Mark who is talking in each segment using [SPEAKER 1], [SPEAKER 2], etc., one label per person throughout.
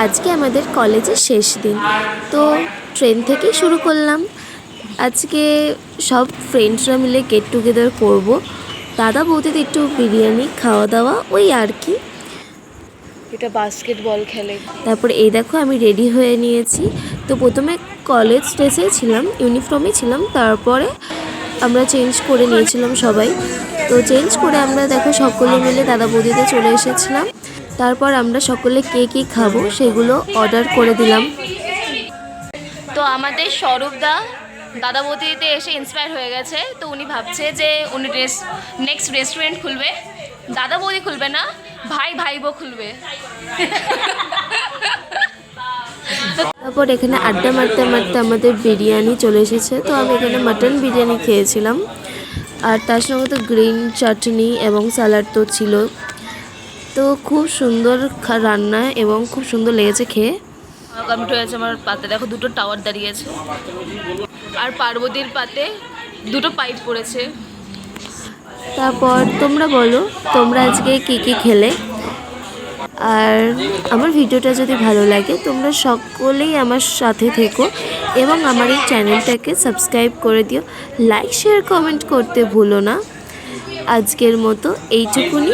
[SPEAKER 1] আজকে আমাদের কলেজের শেষ দিন, তো ট্রেন থেকেই শুরু করলাম। আজকে সব ফ্রেন্ডসরা মিলে গেট টুগেদার করব। দাদা বৌদিতে একটু বিরিয়ানি খাওয়া দাওয়া ওই আর কি।
[SPEAKER 2] এটা বাস্কেটবল খেলে।
[SPEAKER 1] তারপর এই দেখো আমি রেডি হয়ে নিয়েছি। তো প্রথমে কলেজ ড্রেসে ছিলাম, ইউনিফর্মে ছিলাম, তারপরে আমরা চেঞ্জ করে নিয়েছিলাম সবাই। তো চেঞ্জ করে আমরা দেখো সকলে মিলে দাদা বৌদিতে চলে এসেছিলাম। তারপর আমরা সকলে কে কী খাবো সেগুলো অর্ডার করে দিলাম।
[SPEAKER 2] তো আমাদের স্বরূপদা দাদা বৌদিতে এসে ইন্সপায়ার হয়ে গেছে, তো উনি ভাবছে যে উনি নেক্সট রেস্টুরেন্ট খুলবে। দাদা বৌদি খুলবে না, ভাইবো খুলবে।
[SPEAKER 1] তারপর এখানে আড্ডা মারতে মারতে আমাদের বিরিয়ানি চলে এসেছে। তো আমি এখানে মাটন বিরিয়ানি খেয়েছিলাম, আর তার সঙ্গে তো গ্রিন চাটনি এবং স্যালাড তো ছিল। তো খুব সুন্দর রান্না এবং খুব সুন্দর লেগেছে খেয়ে।
[SPEAKER 2] কমপ্লিট হয়েছে আমার পাতে, দেখো দুটো টাওয়ার দাঁড়িয়েছে, আর পার্বতীর পাতে দুটো পাইপ পড়েছে।
[SPEAKER 1] তারপর তোমরা বলো তোমরা আজকে কী কী খেলে। আর আমার ভিডিওটা যদি ভালো লাগে তোমরা সকলেই আমার সাথে থেকো এবং আমার এই চ্যানেলটাকে সাবস্ক্রাইব করে দিও, লাইক শেয়ার কমেন্ট করতে ভুলো না। আজকের মতো এইটুকুনি,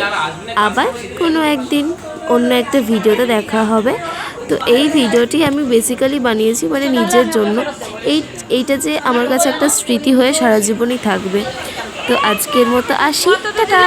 [SPEAKER 1] আবার কোনো একদিন অন্য একটা ভিডিওতে দেখা হবে। তো এই ভিডিওটি আমি বেসিক্যালি বানিয়েছি মানে নিজের জন্য। এইটা যে আমার কাছে একটা স্মৃতি হয়ে সারা জীবনই থাকবে। তো আজকের মতো আসি, টাটা।